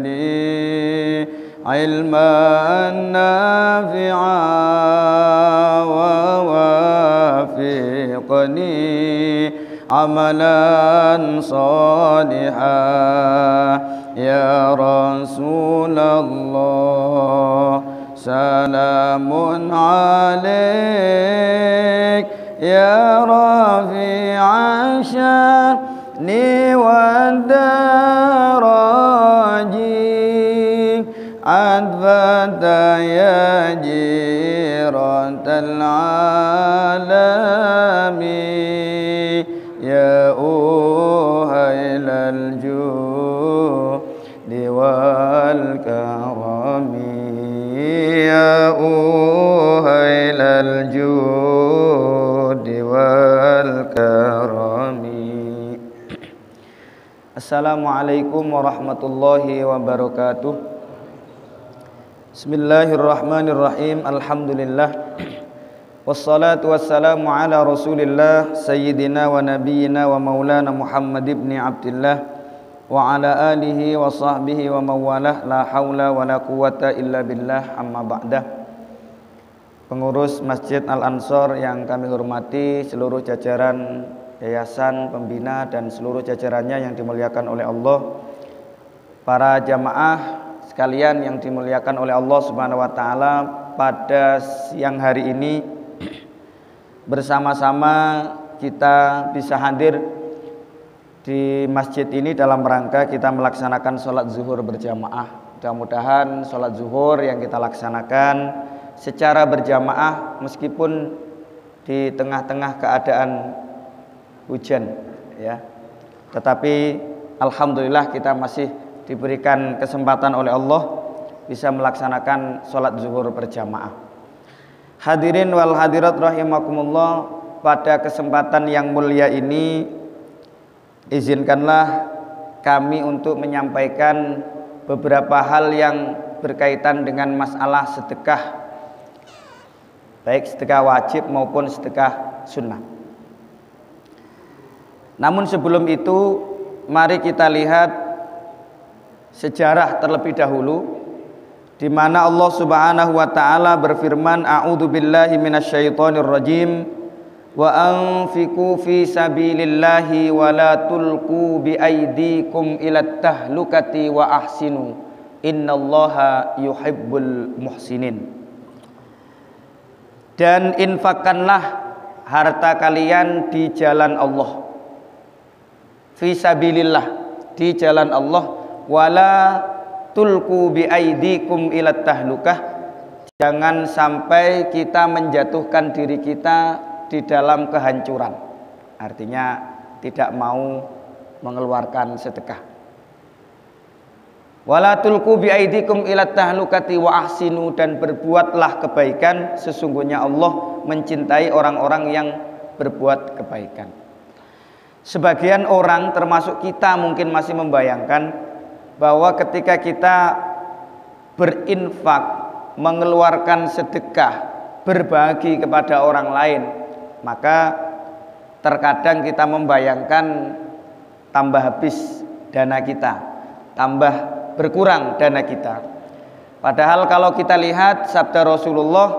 لي علما نافعا ووافقني عملا صالحا يا رسول الله سلام عليك يا رفيع الشأن والدرج عذبت يا جيرة العالم يا أهيل الجود والكرم يا أهيل الجود والكرم. Assalamualaikum warahmatullahi wabarakatuh. Bismillahirrahmanirrahim. Alhamdulillah. Wassalatu wassalamu ala Rasulillah sayyidina wa nabiyyina wa maulana Muhammad ibn Abdillah wa ala alihi wa sahbihi wa mawalah. La haula wa la quwata illa billah, amma ba'dah. Pengurus Masjid Al-Ansor yang kami hormati, seluruh jajaran yayasan, pembina dan seluruh jajarannya yang dimuliakan oleh Allah, para jamaah sekalian yang dimuliakan oleh Allah Subhanahu wa taala, pada siang hari ini bersama-sama kita bisa hadir di masjid ini dalam rangka kita melaksanakan sholat zuhur berjamaah. Mudah-mudahan sholat zuhur yang kita laksanakan secara berjamaah meskipun di tengah-tengah keadaan hujan ya, tetapi alhamdulillah kita masih diberikan kesempatan oleh Allah bisa melaksanakan sholat zuhur berjamaah. Hadirin wal hadirat rahimakumullah, pada kesempatan yang mulia ini izinkanlah kami untuk menyampaikan beberapa hal yang berkaitan dengan masalah sedekah, baik sedekah wajib maupun sedekah sunnah. Namun sebelum itu mari kita lihat sejarah terlebih dahulu, di mana Allah Subhanahu wa taala berfirman, a'udzu billahi minasyaitonir rajim wa anfiqu fi sabilillahi wa la tulqu bi aydikum ilat tahlukati wa ahsinu innallaha yuhibbul muhsinin. Dan infakkanlah harta kalian di jalan Allah, fisabilillah, di jalan Allah, wala tulku bi aidikum ilat tahlukah, jangan sampai kita menjatuhkan diri kita di dalam kehancuran. Artinya tidak mau mengeluarkan sedekah. Wala tulku bi aidikum ilat tahlukati wa ahsinu, dan berbuatlah kebaikan, sesungguhnya Allah mencintai orang-orang yang berbuat kebaikan. Sebagian orang termasuk kita mungkin masih membayangkan bahwa ketika kita berinfak, mengeluarkan sedekah, berbagi kepada orang lain, maka terkadang kita membayangkan tambah habis dana kita, tambah berkurang dana kita. Padahal kalau kita lihat sabda Rasulullah,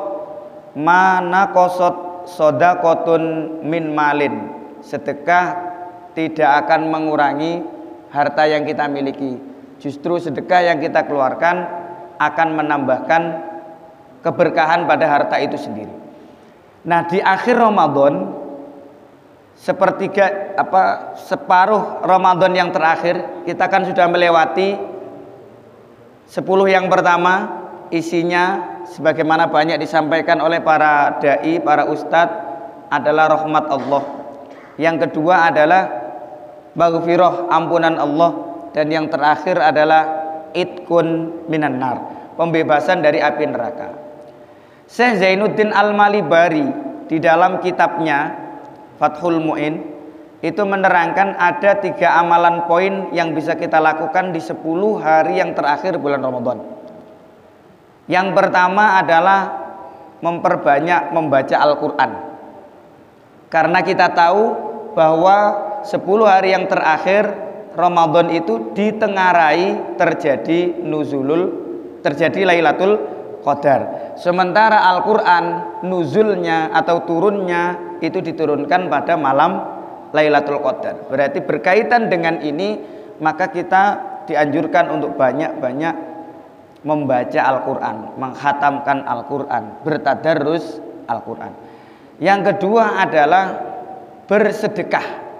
mana qasat shadaqatun min malin, sedekah tidak akan mengurangi harta yang kita miliki. Justru sedekah yang kita keluarkan akan menambahkan keberkahan pada harta itu sendiri. Nah, di akhir Ramadan, separuh Ramadan yang terakhir, kita kan sudah melewati 10 yang pertama, isinya sebagaimana banyak disampaikan oleh para dai, para ustadz, adalah rahmat Allah. Yang kedua adalah maghfirah, ampunan Allah, dan yang terakhir adalah itqun minan nar, pembebasan dari api neraka. Syekh Zainuddin Al-Malibari di dalam kitabnya Fathul Mu'in itu menerangkan ada 3 amalan poin yang bisa kita lakukan di 10 hari yang terakhir bulan Ramadan. Yang pertama adalah memperbanyak membaca Al-Quran, karena kita tahu bahwa 10 hari yang terakhir Ramadan itu ditengarai terjadi Lailatul Qadar. Sementara Al-Qur'an nuzulnya atau turunnya itu diturunkan pada malam Lailatul Qadar. Berarti berkaitan dengan ini, maka kita dianjurkan untuk banyak-banyak membaca Al-Qur'an, menghatamkan Al-Qur'an, bertadarrus Al-Qur'an. Yang kedua adalah bersedekah.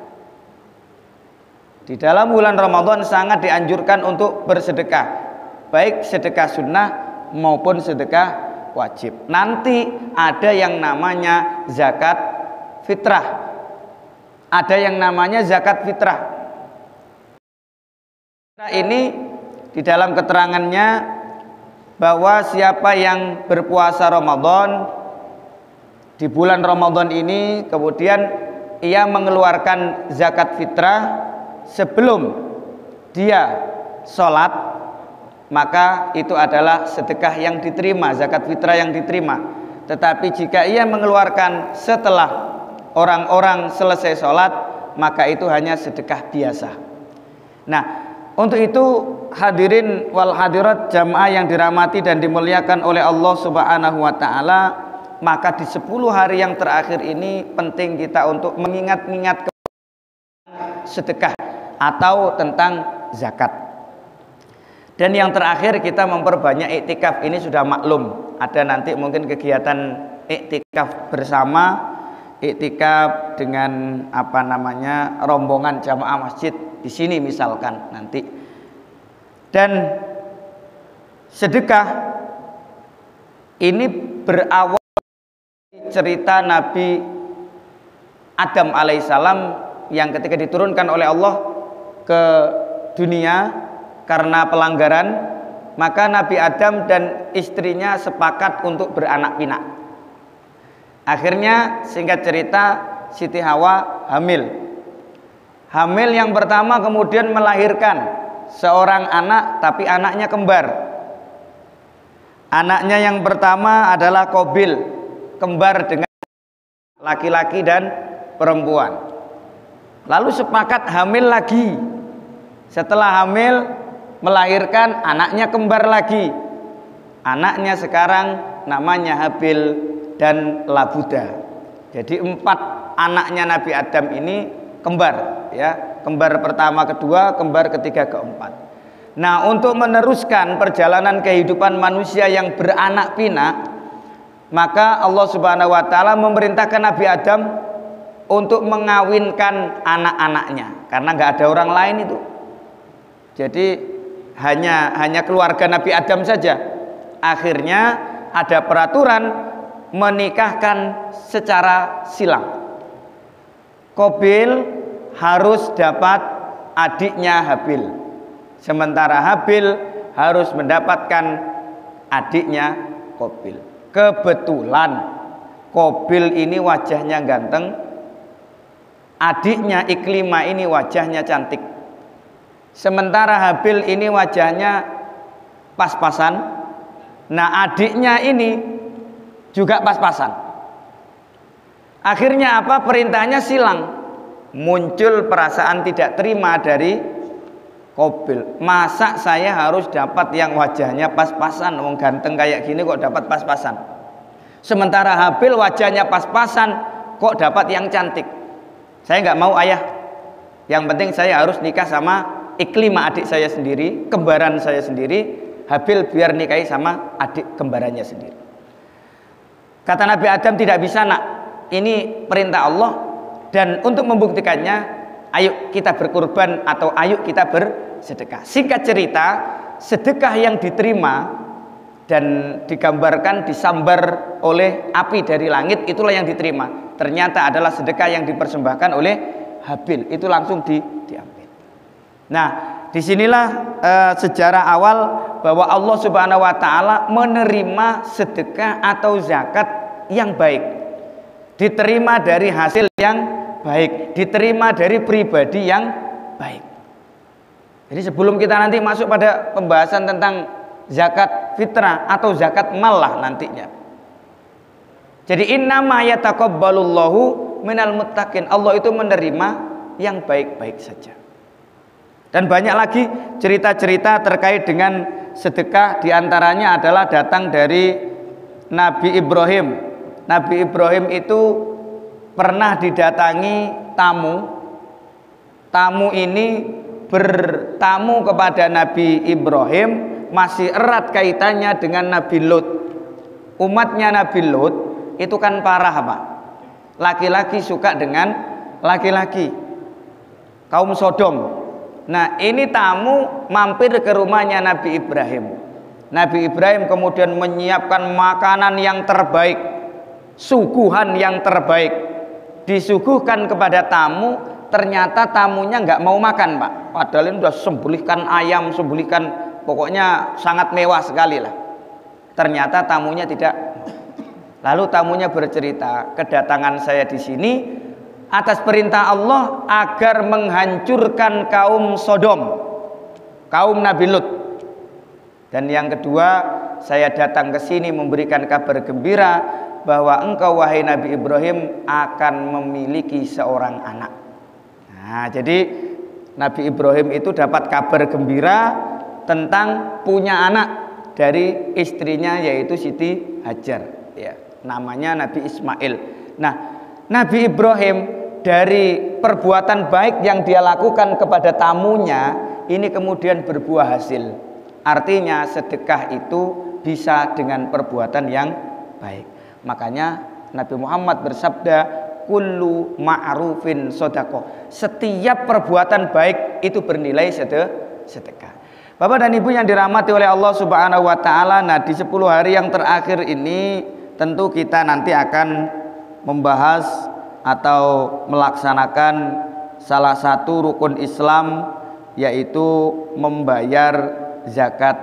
Di dalam bulan Ramadan sangat dianjurkan untuk bersedekah, baik sedekah sunnah maupun sedekah wajib. Nanti ada yang namanya zakat fitrah. Ada yang namanya zakat fitrah. Ini di dalam keterangannya bahwa siapa yang berpuasa Ramadan di bulan Ramadan ini, kemudian ia mengeluarkan zakat fitrah sebelum dia sholat, maka itu adalah sedekah yang diterima, zakat fitrah yang diterima. Tetapi jika ia mengeluarkan setelah orang-orang selesai sholat, maka itu hanya sedekah biasa. Nah, untuk itu hadirin wal hadirat jamaah yang dirahmati dan dimuliakan oleh Allah Subhanahu wa taala, maka di 10 hari yang terakhir ini penting kita untuk mengingat-ingat sedekah atau tentang zakat. Dan yang terakhir kita memperbanyak iktikaf. Ini sudah maklum, ada nanti mungkin kegiatan iktikaf bersama, iktikaf dengan rombongan jamaah masjid di sini misalkan nanti. Dan sedekah ini berawal cerita Nabi Adam alaihissalam yang ketika diturunkan oleh Allah ke dunia karena pelanggaran, maka Nabi Adam dan istrinya sepakat untuk beranak pinak. Akhirnya singkat cerita Siti Hawa hamil. Hamil yang pertama kemudian melahirkan seorang anak, tapi anaknya kembar. Anaknya yang pertama adalah Qabil, kembar dengan laki-laki dan perempuan. Lalu sepakat hamil lagi. Setelah hamil melahirkan anaknya kembar lagi. Anaknya sekarang namanya Habil dan Labuda. Jadi 4 anaknya Nabi Adam ini kembar, ya. Kembar pertama, kedua, kembar ketiga, keempat. Nah, untuk meneruskan perjalanan kehidupan manusia yang beranak pinak, maka Allah Subhanahu wa taala memerintahkan Nabi Adam untuk mengawinkan anak-anaknya, karena nggak ada orang lain itu. Jadi hanya keluarga Nabi Adam saja. Akhirnya ada peraturan menikahkan secara silang. Qabil harus dapat adiknya Habil, sementara Habil harus mendapatkan adiknya Qabil. Kebetulan Qabil ini wajahnya ganteng, adiknya Iklimah ini wajahnya cantik. Sementara Habil ini wajahnya pas-pasan. Nah, adiknya ini juga pas-pasan. Akhirnya apa? Perintahnya silang. Muncul perasaan tidak terima dari Qabil. Masa saya harus dapat yang wajahnya pas-pasan? Wong ganteng kayak gini kok dapat pas-pasan. Sementara Habil wajahnya pas-pasan kok dapat yang cantik. Saya nggak mau ayah. Yang penting saya harus nikah sama Iklimah adik saya sendiri, kembaran saya sendiri. Habil biar nikahi sama adik kembarannya sendiri. Kata Nabi Adam, tidak bisa nak, ini perintah Allah. Dan untuk membuktikannya, ayo kita berkurban atau ayo kita bersedekah. Singkat cerita, sedekah yang diterima dan digambarkan disambar oleh api dari langit, itulah yang diterima. Ternyata adalah sedekah yang dipersembahkan oleh Habil. Itu langsung diambil. Nah, disinilah sejarah awal bahwa Allah Subhanahu wa taala menerima sedekah atau zakat yang baik, diterima dari hasil yang baik, diterima dari pribadi yang baik. Jadi sebelum kita nanti masuk pada pembahasan tentang zakat fitrah atau zakat mal lah nantinya. Jadi innama yataqabbalullahu minal muttaqin. Allah itu menerima yang baik-baik saja. Dan banyak lagi cerita-cerita terkait dengan sedekah, diantaranya adalah datang dari Nabi Ibrahim. Nabi Ibrahim itu pernah didatangi tamu. Tamu ini bertamu kepada Nabi Ibrahim, masih erat kaitannya dengan Nabi Lut. Umatnya Nabi Lut itu kan parah, Pak. Laki-laki suka dengan laki-laki, kaum Sodom. Nah, ini tamu mampir ke rumahnya Nabi Ibrahim. Nabi Ibrahim kemudian menyiapkan makanan yang terbaik, suguhan yang terbaik, disuguhkan kepada tamu. Ternyata tamunya nggak mau makan, Pak. Padahal ini sudah sembelihkan ayam, sembelihkan, pokoknya sangat mewah sekali lah. Ternyata tamunya tidak. Lalu tamunya bercerita, kedatangan saya di sini atas perintah Allah agar menghancurkan kaum Sodom, kaum Nabi Lut. Dan yang kedua, saya datang ke sini memberikan kabar gembira bahwa engkau wahai Nabi Ibrahim akan memiliki seorang anak. Nah, jadi Nabi Ibrahim itu dapat kabar gembira tentang punya anak dari istrinya, yaitu Siti Hajar, ya, namanya Nabi Ismail. Nah, Nabi Ibrahim dari perbuatan baik yang dia lakukan kepada tamunya ini kemudian berbuah hasil. Artinya sedekah itu bisa dengan perbuatan yang baik. Makanya Nabi Muhammad bersabda, kullu ma'rufin shadaqah. Setiap perbuatan baik itu bernilai sedekah. Bapak dan Ibu yang dirahmati oleh Allah Subhanahu wa taala, nah di 10 hari yang terakhir ini tentu kita nanti akan membahas atau melaksanakan salah satu rukun Islam, yaitu membayar zakat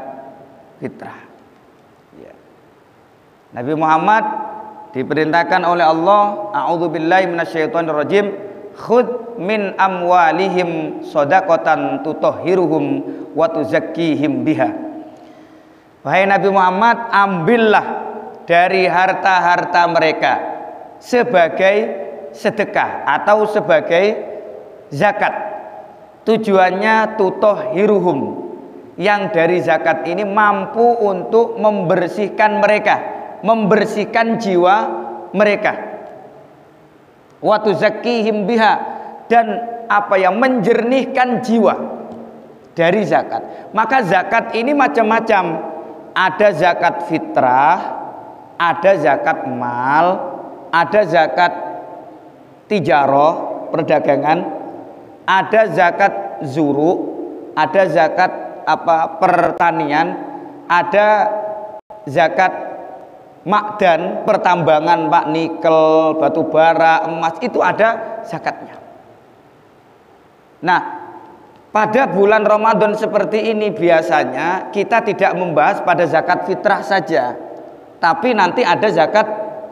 fitrah. Ya. Nabi Muhammad diperintahkan oleh Allah, a'udzubillahi minasyaitonirrajim, khudh min amwalihim shadaqatan tutahhiruhum wa tuzakkihim biha. Wahai Nabi Muhammad, ambillah dari harta-harta mereka sebagai sedekah atau sebagai zakat. Tujuannya tutahhiruhum, yang dari zakat ini mampu untuk membersihkan mereka, membersihkan jiwa mereka. Wa tuzakkihim biha, dan menjernihkan jiwa dari zakat. Maka zakat ini macam-macam. Ada zakat fitrah, ada zakat mal, ada zakat tijarah, perdagangan, ada zakat zuru, ada zakat pertanian, ada zakat makdan, pertambangan, Pak, nikel, batu bara, emas, itu ada zakatnya. Nah, pada bulan Ramadan seperti ini biasanya kita tidak membahas pada zakat fitrah saja, tapi nanti ada zakat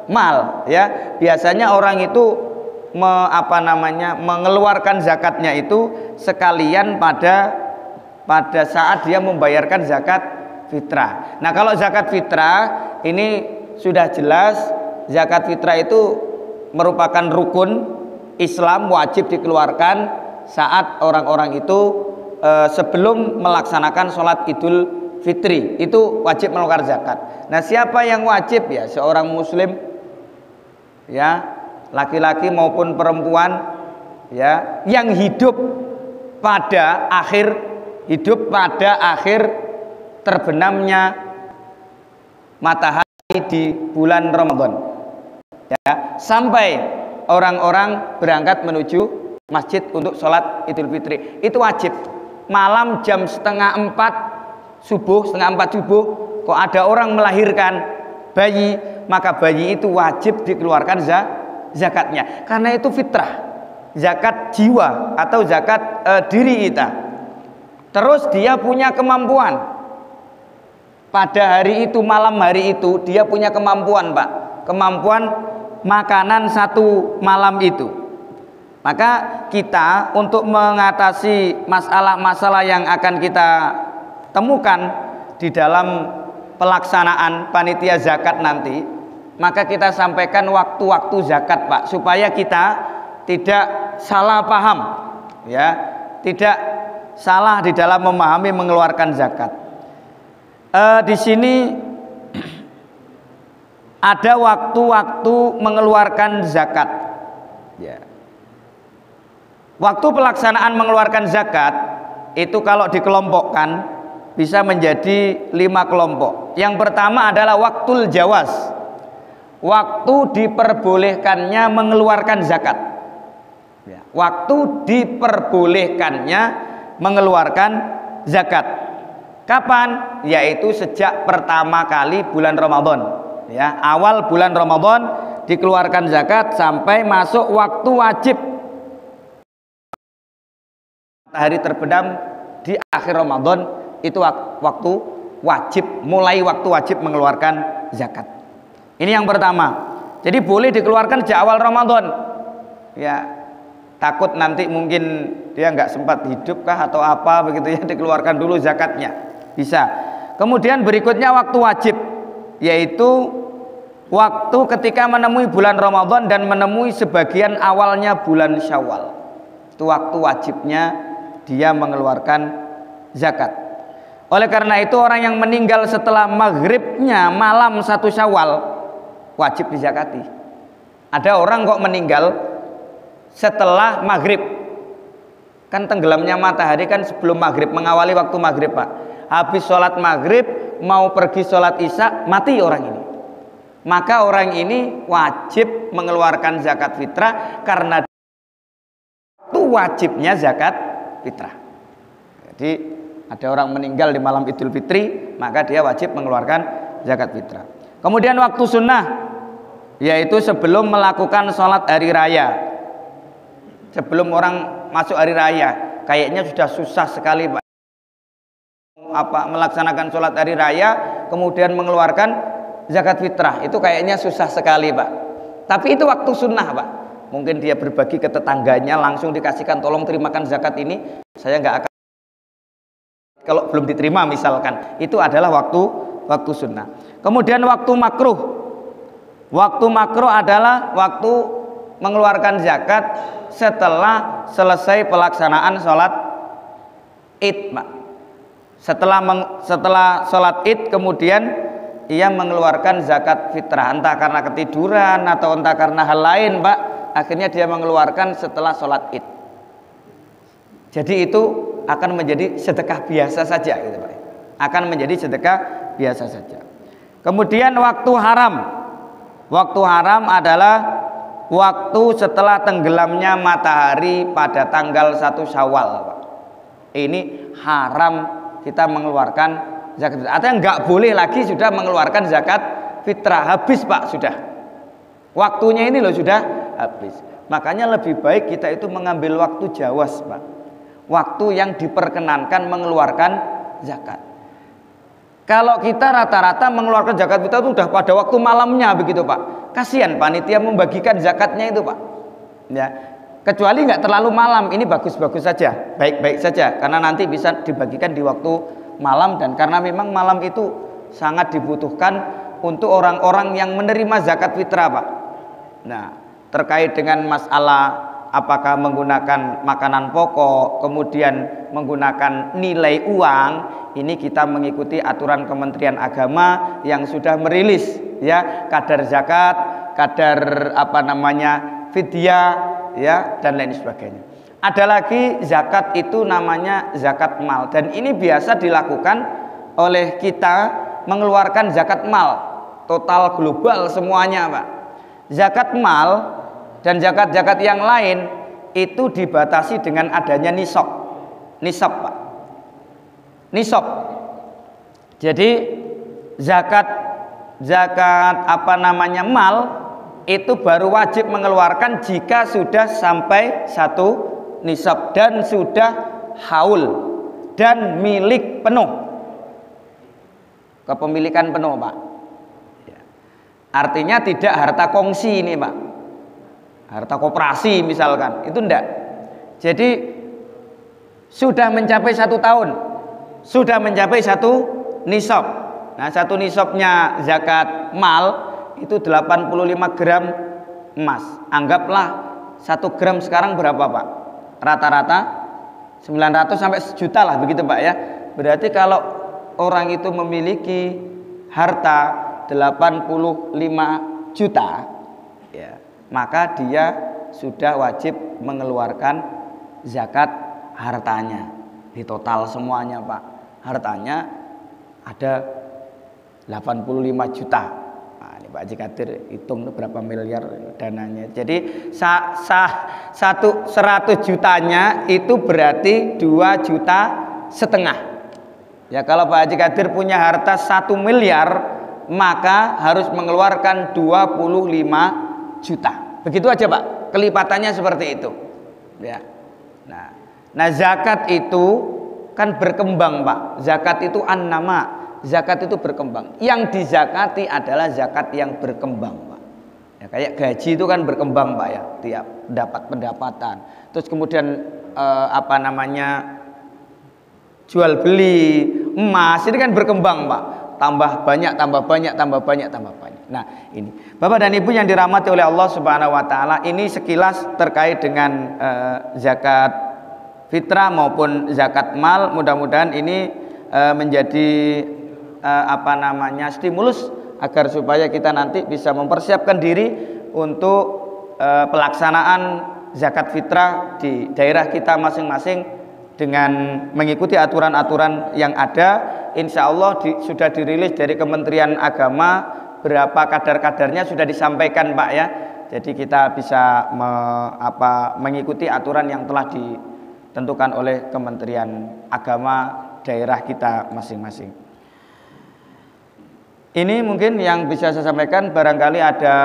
mal, ya. Biasanya orang itu mengeluarkan zakatnya itu sekalian pada saat dia membayarkan zakat fitrah. Nah, kalau zakat fitrah ini sudah jelas, zakat fitrah itu merupakan rukun Islam, wajib dikeluarkan saat orang-orang itu sebelum melaksanakan sholat Idul Fitri, itu wajib mengeluarkan zakat. Nah, siapa yang wajib? Ya, seorang muslim, ya, laki-laki maupun perempuan, ya, yang hidup pada akhir terbenamnya matahari di bulan Ramadan, ya, sampai orang-orang berangkat menuju masjid untuk sholat Idul Fitri, itu wajib. Malam jam setengah 4 subuh kok ada orang melahirkan bayi, maka bayi itu wajib dikeluarkan zakatnya, karena itu fitrah, zakat jiwa atau zakat diri kita. Terus dia punya kemampuan pada hari itu, malam hari itu dia punya kemampuan, Pak, kemampuan makanan satu malam itu. Maka kita untuk mengatasi masalah-masalah yang akan kita temukan di dalam pelaksanaan panitia zakat nanti, maka kita sampaikan waktu-waktu zakat, Pak, supaya kita tidak salah paham, ya, tidak salah di dalam memahami mengeluarkan zakat. Di sini ada waktu-waktu mengeluarkan zakat. Ya. Waktu pelaksanaan mengeluarkan zakat itu kalau dikelompokkan bisa menjadi 5 kelompok. Yang pertama adalah waktul jawaz, waktu diperbolehkannya mengeluarkan zakat. Ya. Waktu diperbolehkannya mengeluarkan zakat. Kapan? Yaitu sejak pertama kali bulan Ramadan. Ya, awal bulan Ramadan dikeluarkan zakat sampai masuk waktu wajib matahari terbenam di akhir Ramadan, itu waktu wajib, mulai waktu wajib mengeluarkan zakat. Ini yang pertama. Jadi boleh dikeluarkan sejak awal Ramadan. Ya, takut nanti mungkin dia nggak sempat hidup kah atau apa begitu ya, dikeluarkan dulu zakatnya. Bisa. Kemudian berikutnya waktu wajib, yaitu waktu ketika menemui bulan Ramadan dan menemui sebagian awalnya bulan Syawal. Itu waktu wajibnya dia mengeluarkan zakat. Oleh karena itu orang yang meninggal setelah maghribnya malam 1 Syawal wajib dizakati. Ada orang kok meninggal setelah maghrib, kan tenggelamnya matahari kan sebelum maghrib, mengawali waktu maghrib Pak. Habis sholat maghrib mau pergi sholat isya, mati orang ini. Maka orang ini wajib mengeluarkan zakat fitrah karena itu wajibnya zakat fitrah. Jadi ada orang meninggal di malam Idul Fitri, maka dia wajib mengeluarkan zakat fitrah. Kemudian waktu sunnah, yaitu sebelum melakukan sholat hari raya. Sebelum orang masuk hari raya, kayaknya sudah susah sekali Pak, melaksanakan sholat hari raya kemudian mengeluarkan zakat fitrah, itu kayaknya susah sekali Pak. Tapi itu waktu sunnah Pak. Mungkin dia berbagi ke tetangganya, langsung dikasihkan, tolong terimakan zakat ini, saya nggak akan, kalau belum diterima misalkan. Itu adalah waktu sunnah. Kemudian waktu makruh. Waktu makruh adalah waktu mengeluarkan zakat setelah selesai pelaksanaan sholat Id Pak. Setelah sholat Id kemudian ia mengeluarkan zakat fitrah, entah karena ketiduran atau entah karena hal lain Pak, akhirnya dia mengeluarkan setelah sholat Id. Jadi itu akan menjadi sedekah biasa saja gitu Pak. Akan menjadi sedekah biasa saja. Kemudian waktu haram. Waktu haram adalah waktu setelah tenggelamnya matahari pada tanggal 1 Syawal Pak. Ini haram kita mengeluarkan zakat fitrah. Artinya nggak boleh lagi sudah mengeluarkan zakat fitrah, habis Pak sudah. Waktunya ini loh sudah habis. Makanya lebih baik kita itu mengambil waktu jawaz Pak. Waktu yang diperkenankan mengeluarkan zakat. Kalau kita rata-rata mengeluarkan zakat fitrah itu sudah pada waktu malamnya begitu Pak. Kasihan panitia membagikan zakatnya itu Pak. Ya. Kecuali nggak terlalu malam, ini bagus-bagus saja, baik-baik saja, karena nanti bisa dibagikan di waktu malam, dan karena memang malam itu sangat dibutuhkan untuk orang-orang yang menerima zakat fitrah Pak. Nah, terkait dengan masalah apakah menggunakan makanan pokok, kemudian menggunakan nilai uang, ini kita mengikuti aturan Kementerian Agama yang sudah merilis ya kadar zakat, kadar fidyah ya dan lain sebagainya. Ada lagi zakat itu namanya zakat mal, dan ini biasa dilakukan oleh kita mengeluarkan zakat mal total global semuanya Pak. Zakat mal dan zakat-zakat yang lain itu dibatasi dengan adanya nisab Pak. Nisab. Jadi zakat mal itu baru wajib mengeluarkan jika sudah sampai 1 nisab dan sudah haul dan milik penuh, kepemilikan penuh Pak. Artinya tidak harta kongsi ini Pak, harta koperasi misalkan, itu enggak. Jadi sudah mencapai 1 tahun, sudah mencapai 1 nisab. Nah 1 nisabnya zakat mal itu 85 gram emas. Anggaplah 1 gram sekarang berapa Pak? Rata-rata 900 sampai sejuta lah begitu Pak ya. Berarti kalau orang itu memiliki harta 85 juta ya, maka dia sudah wajib mengeluarkan zakat hartanya. Di total semuanya Pak, hartanya ada 85 juta. Nah, ini Pak Haji Qadir hitung berapa miliar dananya. Jadi 100 jutanya itu berarti 2,5 juta. Ya kalau Pak Haji Qadir punya harta 1 miliar, maka harus mengeluarkan 25 juta. Begitu aja Pak, kelipatannya seperti itu. Ya. Nah zakat itu kan berkembang Pak. Zakat itu an-nama, zakat itu berkembang. Yang dizakati adalah zakat yang berkembang Pak. Ya, kayak gaji itu kan berkembang Pak ya, tiap dapat pendapatan. Terus kemudian jual beli emas ini kan berkembang Pak. Tambah banyak. Nah ini Bapak dan Ibu yang dirahmati oleh Allah Subhanahu Wa Taala, ini sekilas terkait dengan zakat fitrah maupun zakat mal. Mudah-mudahan ini menjadi stimulus agar supaya kita nanti bisa mempersiapkan diri untuk pelaksanaan zakat fitrah di daerah kita masing-masing dengan mengikuti aturan-aturan yang ada. Insya Allah sudah dirilis dari Kementerian Agama, berapa kadar-kadarnya sudah disampaikan Pak ya. Jadi kita bisa mengikuti aturan yang telah ditentukan oleh Kementerian Agama daerah kita masing-masing. Ini mungkin yang bisa saya sampaikan. Barangkali ada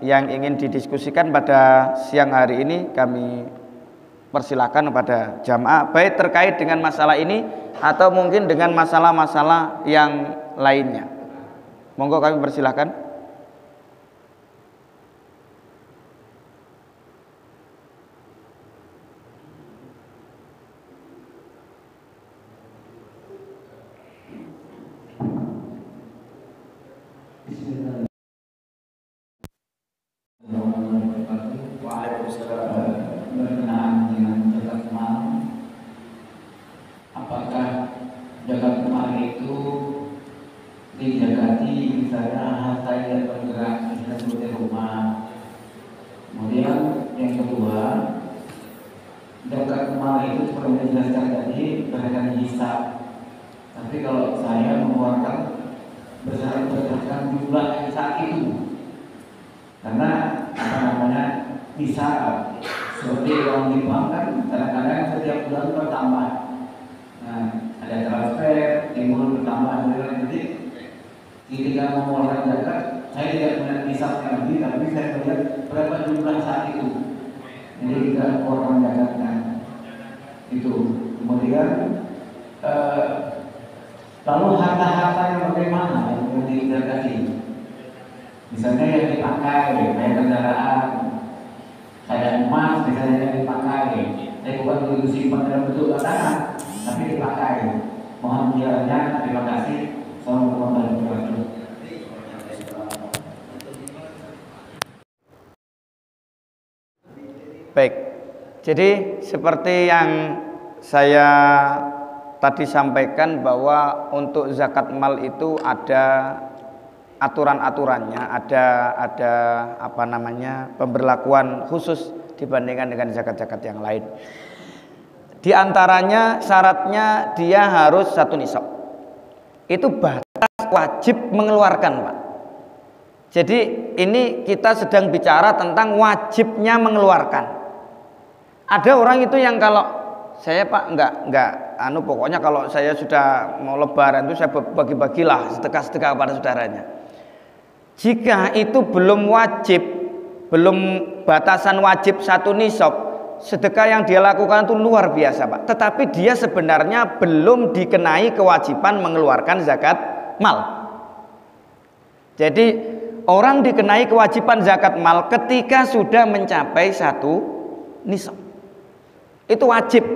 yang ingin didiskusikan pada siang hari ini, kami persilakan kepada jamaah, baik terkait dengan masalah ini atau mungkin dengan masalah-masalah yang lainnya. Monggo kami persilakan. Berkenaan dengan zakat mal, apakah zakat mal itu dizakati misalnya harta yang bergerak seperti rumah? Kemudian yang kedua, zakat mal itu seperti yang dijelaskan tadi berdasarkan hisab. Tapi kalau saya mengeluarkan berdasarkan jumlah yang saat itu, karena bisa seperti orang di bank kan kadang-kadang setiap bulan bertambah. Nah, ada transfer, timbul bertambah. Jadi ketika mengeluarkan zakat, saya tidak melihat hisabnya lagi, tapi saya melihat berapa jumlah saat itu. Jadi kita keluarkan zakatnya itu. Kemudian lalu harta-harta yang bagaimana yang dizakati? Misalnya yang dipakai, kayak kendaraan, kayak emas, misalnya yang dipakai, bukan disimpan dalam bentuk tanah, tapi dipakai. Mohon kiranya, terima kasih. Assalamualaikum warahmatullahi wabarakatuh. Baik, jadi seperti yang saya tadi sampaikan bahwa untuk zakat mal itu ada aturan-aturannya, ada pemberlakuan khusus dibandingkan dengan zakat-zakat yang lain. Di antaranya syaratnya dia harus 1 nisab. Itu batas wajib mengeluarkan Pak. Jadi ini kita sedang bicara tentang wajibnya mengeluarkan. Ada orang itu yang kalau saya Pak enggak pokoknya kalau saya sudah mau lebaran itu saya bagi-bagilah sedekah-sedekah kepada saudaranya. Jika itu belum wajib, belum batasan wajib 1 nisab, sedekah yang dia lakukan itu luar biasa Pak. Tetapi dia sebenarnya belum dikenai kewajiban mengeluarkan zakat mal. Jadi orang dikenai kewajiban zakat mal ketika sudah mencapai 1 nisab. Itu wajib.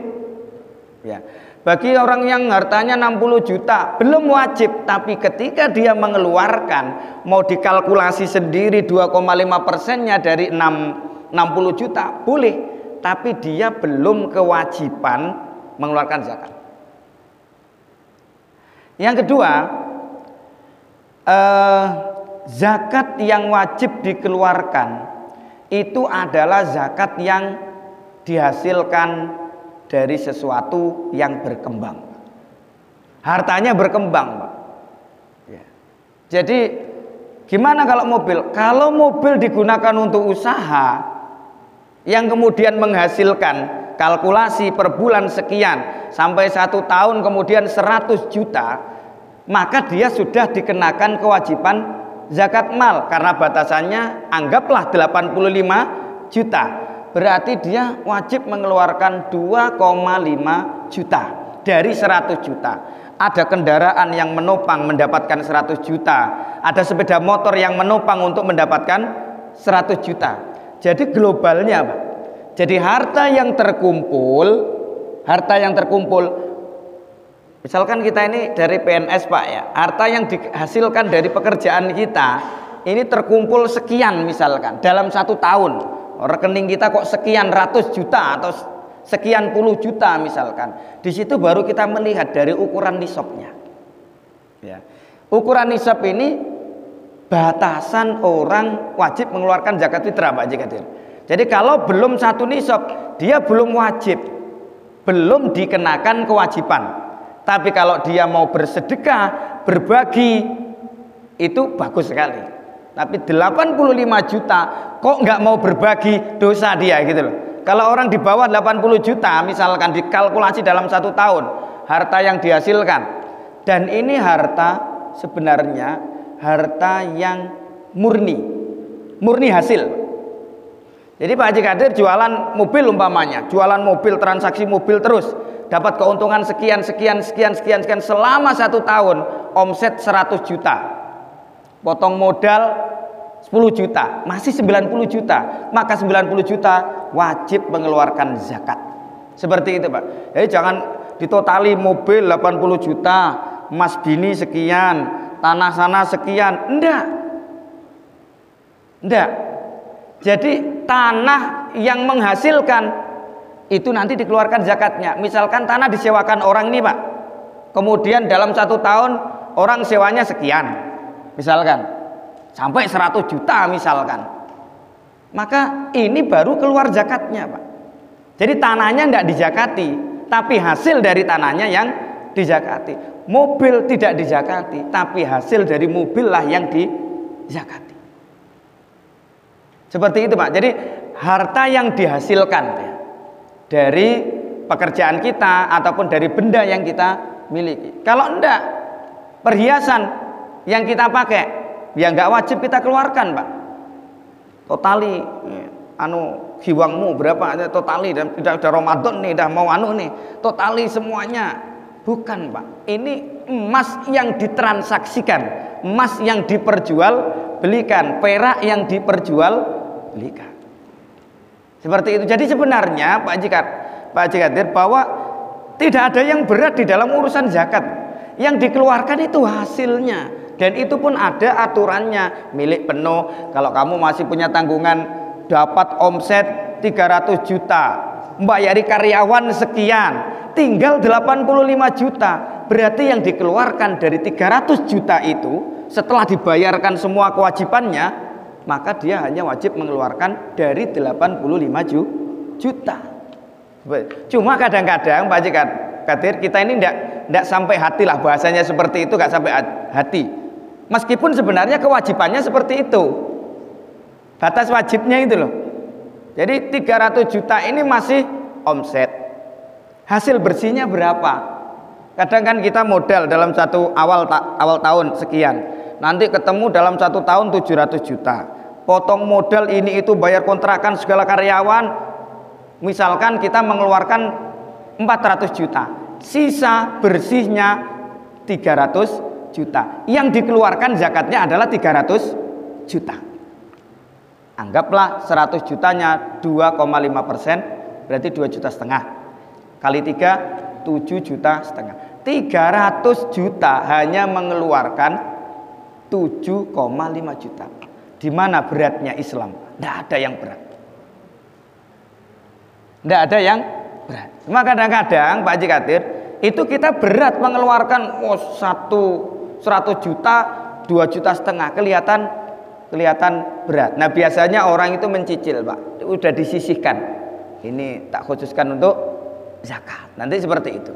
Ya. Bagi orang yang hartanya 60 juta belum wajib, tapi ketika dia mengeluarkan mau dikalkulasi sendiri 2,5%-nya dari 60 juta boleh, tapi dia belum kewajiban mengeluarkan zakat. Yang kedua, zakat yang wajib dikeluarkan itu adalah zakat yang dihasilkan dari sesuatu yang berkembang. Hartanya berkembang, Pak. Ya. Jadi gimana kalau mobil? Kalau mobil digunakan untuk usaha yang kemudian menghasilkan kalkulasi per bulan sekian sampai 1 tahun kemudian 100 juta, maka dia sudah dikenakan kewajiban zakat mal karena batasannya anggaplah 85 juta. Berarti dia wajib mengeluarkan 2,5 juta dari 100 juta. Ada kendaraan yang menopang mendapatkan 100 juta, ada sepeda motor yang menopang untuk mendapatkan 100 juta. Jadi globalnya, Pak. Jadi harta yang terkumpul, misalkan kita ini dari PNS, Pak, ya, harta yang dihasilkan dari pekerjaan kita ini terkumpul sekian misalkan dalam 1 tahun, rekening kita kok sekian ratus juta atau sekian puluh juta misalkan, di situ baru kita melihat dari ukuran nisabnya. Ya. Ukuran nisab ini batasan orang wajib mengeluarkan zakat fitrah, Pak Haji Qadir. Jadi kalau belum 1 nisab, dia belum wajib, belum dikenakan kewajiban. Tapi kalau dia mau bersedekah, berbagi, itu bagus sekali. Tapi 85 juta kok nggak mau berbagi, dosa dia gitu loh. Kalau orang di bawah 80 juta misalkan dikalkulasi dalam 1 tahun harta yang dihasilkan, dan ini harta sebenarnya harta yang murni hasil. Jadi Pak Haji Qadir jualan mobil umpamanya, jualan mobil, transaksi mobil terus, dapat keuntungan sekian selama 1 tahun, omset 100 juta, potong modal 10 juta, masih 90 juta, maka 90 juta wajib mengeluarkan zakat. Seperti itu, Pak. Jadi jangan ditotali mobil 80 juta, emas bini sekian, tanah sana sekian, enggak. Jadi tanah yang menghasilkan itu nanti dikeluarkan zakatnya. Misalkan tanah disewakan orang ini, Pak, kemudian dalam 1 tahun orang sewanya sekian misalkan, sampai 100 juta misalkan, maka ini baru keluar zakatnya, Pak. Jadi tanahnya enggak dizakati, tapi hasil dari tanahnya yang dizakati. Mobil tidak dizakati, tapi hasil dari mobil lah yang dizakati. Seperti itu, Pak. Jadi harta yang dihasilkan ya, dari pekerjaan kita ataupun dari benda yang kita miliki. Kalau enggak, perhiasan yang kita pakai ya enggak wajib kita keluarkan, Pak. Totali hiwangmu berapa, totali udah Ramadan nih, udah mau nih, totali semuanya. Bukan, Pak. Ini emas yang ditransaksikan, emas yang diperjualbelikan, perak yang diperjualbelikan. Seperti itu. Jadi sebenarnya Pak Haji Qadir bahwa tidak ada yang berat di dalam urusan zakat. Yang dikeluarkan itu hasilnya, dan itu pun ada aturannya. Milik penuh, kalau kamu masih punya tanggungan, dapat omset 300 juta, membayari karyawan sekian, tinggal 85 juta. Berarti yang dikeluarkan dari 300 juta itu setelah dibayarkan semua kewajibannya, maka dia hanya wajib mengeluarkan dari 85 juta. Cuma kadang-kadang Pak Haji Qadir, kita ini tidak sampai hati lah, bahasanya seperti itu, nggak sampai hati. Meskipun sebenarnya kewajibannya seperti itu, batas wajibnya itu loh. Jadi 300 juta ini masih omset, hasil bersihnya berapa? Kadang kan kita modal dalam awal tahun sekian, nanti ketemu dalam 1 tahun 700 juta, potong modal ini itu, bayar kontrakan segala karyawan, misalkan kita mengeluarkan 400 juta, sisa bersihnya 300 juta. Yang dikeluarkan zakatnya adalah 300 juta. Anggaplah 100 jutanya 2,5%, berarti 2,5 juta. Kali 3, 7,5 juta. 300 juta hanya mengeluarkan 7,5 juta. Di mana beratnya Islam? Tidak ada yang berat. Tidak ada yang berat. Cuma kadang-kadang Pak Haji Kadir itu kita berat mengeluarkan 100 juta, 2,5 juta kelihatan berat. Nah biasanya orang itu mencicil Pak, udah disisihkan. Ini tak khususkan untuk zakat. Nanti seperti itu.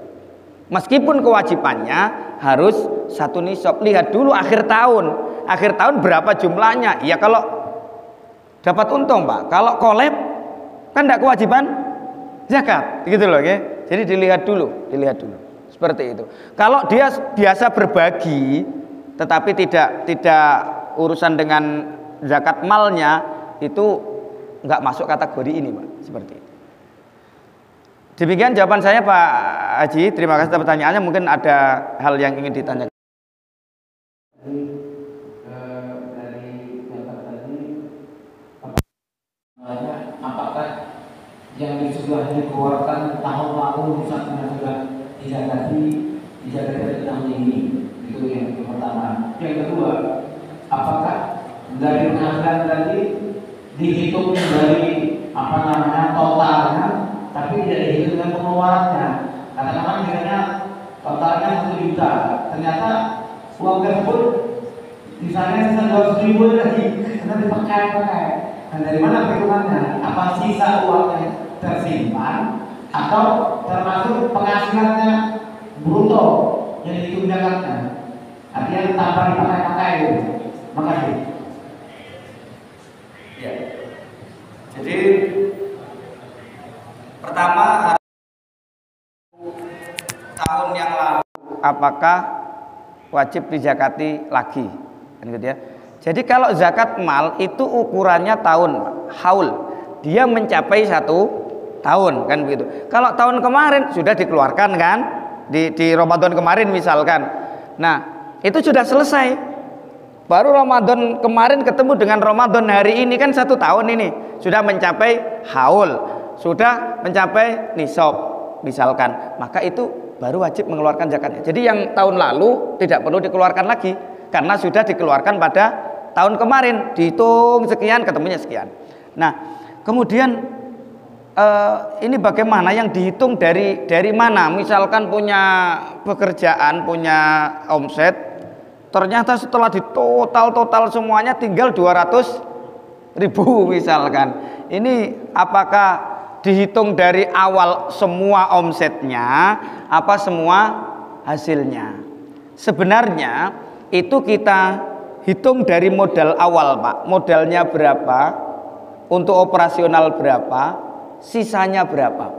Meskipun kewajibannya harus 1 nisab. Lihat dulu akhir tahun berapa jumlahnya. Ya kalau dapat untung Pak, kalau kolab kan tidak kewajiban zakat, gitu loh, ya. Jadi dilihat dulu, seperti itu. Kalau dia biasa berbagi, tetapi tidak urusan dengan zakat malnya, itu nggak masuk kategori ini, Pak, seperti itu. Demikian jawaban saya, Pak Haji. Terima kasih atas pertanyaannya. Mungkin ada hal yang ingin ditanyakan. Apakah yang sudah dikeluarkan tahun lalu misalnya sudah dijagati tahun ini? Itu yang pertama. Yang kedua, apakah dari penghasilan tadi dihitung dari totalnya, tapi tidak dihitung dengan pengeluarannya? Katakanlah misalnya totalnya 1 juta, ternyata uang tersebut misalnya sisa 200.000 lagi, karena dipakai. Dan dari mana perhitungannya? Apa sisa uang yang tersimpan atau termasuk penghasilannya bruto yang dihitung zakatnya? Artinya tanpa dipakai-pakai. Makasih. Ya. Jadi pertama, tahun yang lalu apakah wajib dizakati lagi? Kan gitu ya. Jadi kalau zakat mal itu ukurannya tahun, haul, dia mencapai 1 tahun, kan begitu. Kalau tahun kemarin sudah dikeluarkan kan, di Ramadan kemarin misalkan, nah itu sudah selesai. Baru Ramadan kemarin ketemu dengan Ramadan hari ini kan 1 tahun ini sudah mencapai haul, sudah mencapai nisab misalkan, maka itu baru wajib mengeluarkan zakatnya. Jadi yang tahun lalu tidak perlu dikeluarkan lagi karena sudah dikeluarkan pada tahun kemarin, dihitung sekian ketemunya sekian. Nah kemudian ini bagaimana yang dihitung dari mana? Misalkan punya pekerjaan, punya omset, ternyata setelah total semuanya tinggal 200.000 misalkan. Ini apakah dihitung dari awal semua omsetnya apa semua hasilnya? Sebenarnya itu kita hitung dari modal awal, Pak. Modalnya berapa, untuk operasional berapa, sisanya berapa.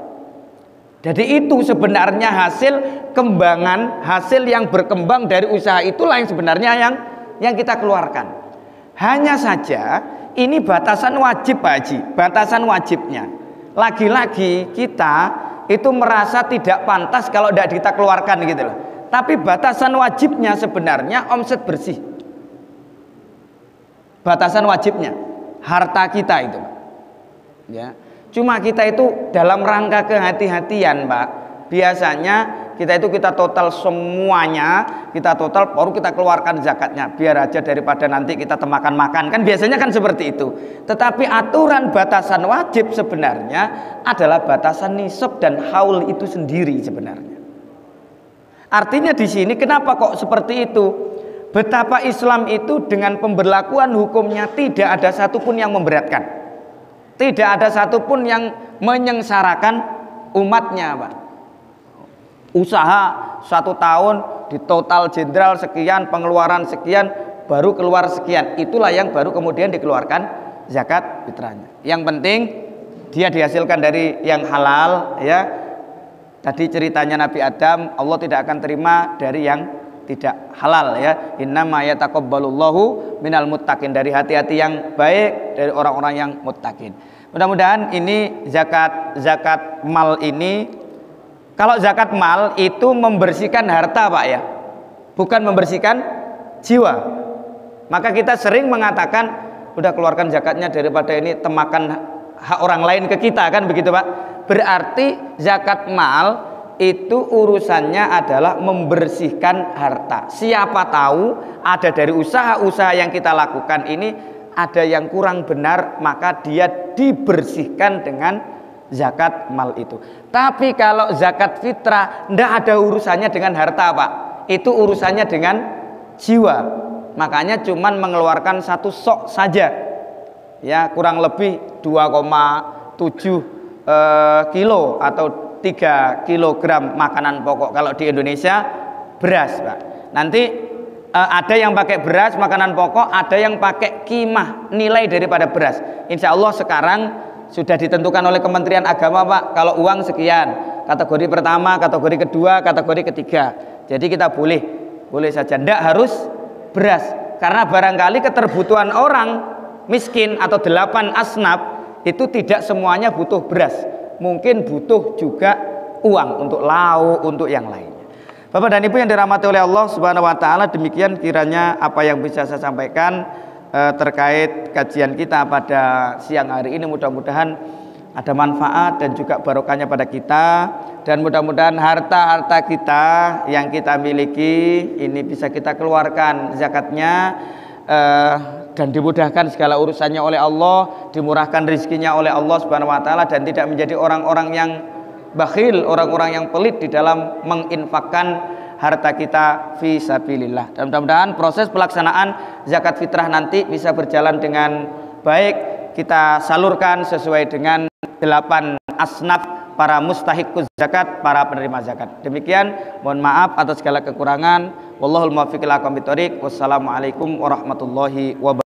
Jadi itu sebenarnya hasil kembangan, hasil yang berkembang dari usaha itulah yang sebenarnya yang kita keluarkan. Hanya saja ini batasan wajib, Pak Haji, batasan wajibnya. Lagi-lagi kita itu merasa tidak pantas kalau tidak kita keluarkan gitu loh. Tapi batasan wajibnya sebenarnya omset bersih. Batasan wajibnya harta kita itu, Pak. Ya. Cuma kita itu dalam rangka kehati-hatian, Pak. Biasanya kita total semuanya, kita total baru kita keluarkan zakatnya. Biar aja daripada nanti kita makan-makan. Kan biasanya kan seperti itu. Tetapi aturan batasan wajib sebenarnya adalah batasan nisab dan haul itu sendiri sebenarnya. Artinya di sini kenapa kok seperti itu? Betapa Islam itu dengan pemberlakuan hukumnya tidak ada satupun yang memberatkan, tidak ada satupun yang menyengsarakan umatnya, Pak. Usaha 1 tahun di total jenderal sekian, pengeluaran sekian, baru keluar sekian, itulah yang baru kemudian dikeluarkan zakat fitrahnya. Yang penting dia dihasilkan dari yang halal, ya. Tadi ceritanya Nabi Adam, Allah tidak akan terima dari yang tidak halal, ya. Innama yataqabbalullahu minal muttaqin, dari hati-hati yang baik, dari orang-orang yang muttaqin. Mudah-mudahan ini zakat mal ini, kalau zakat mal itu membersihkan harta, Pak, ya, bukan membersihkan jiwa. Maka kita sering mengatakan udah keluarkan zakatnya daripada ini temakan hak orang lain ke kita, kan begitu, Pak. Berarti zakat mal itu urusannya adalah membersihkan harta. Siapa tahu ada dari usaha-usaha yang kita lakukan ini ada yang kurang benar, maka dia dibersihkan dengan zakat mal itu. Tapi kalau zakat fitrah ndak ada urusannya dengan harta, Pak. Itu urusannya dengan jiwa. Makanya cuman mengeluarkan 1 sok saja. Ya, kurang lebih 2,7 kilo atau 3 kilogram makanan pokok. Kalau di Indonesia beras, Pak. Nanti ada yang pakai beras makanan pokok, ada yang pakai kimah nilai daripada beras. Insya Allah sekarang sudah ditentukan oleh Kementerian Agama, Pak. Kalau uang sekian, kategori pertama, kategori kedua, kategori ketiga. Jadi kita boleh saja, ndak harus beras. Karena barangkali keterbutuhan orang miskin atau 8 asnaf itu tidak semuanya butuh beras. Mungkin butuh juga uang untuk lauk, untuk yang lainnya. Bapak dan Ibu yang dirahmati oleh Allah Subhanahu wa taala, demikian kiranya apa yang bisa saya sampaikan terkait kajian kita pada siang hari ini. Mudah-mudahan ada manfaat dan juga barokahnya pada kita, dan mudah-mudahan harta-harta kita yang kita miliki ini bisa kita keluarkan zakatnya, dan dimudahkan segala urusannya oleh Allah, dimurahkan rezekinya oleh Allah Subhanahu wa taala, dan tidak menjadi orang-orang yang bakhil, orang-orang yang pelit di dalam menginfakkan harta kita fi sabilillah. Dan mudah-mudahan proses pelaksanaan zakat fitrah nanti bisa berjalan dengan baik, kita salurkan sesuai dengan 8 asnaf para mustahiquz zakat, para penerima zakat. Demikian, mohon maaf atas segala kekurangan. Wallahul muwaffiq ila aqwamit thoriq. Wassalamualaikum warahmatullahi wabarakatuh.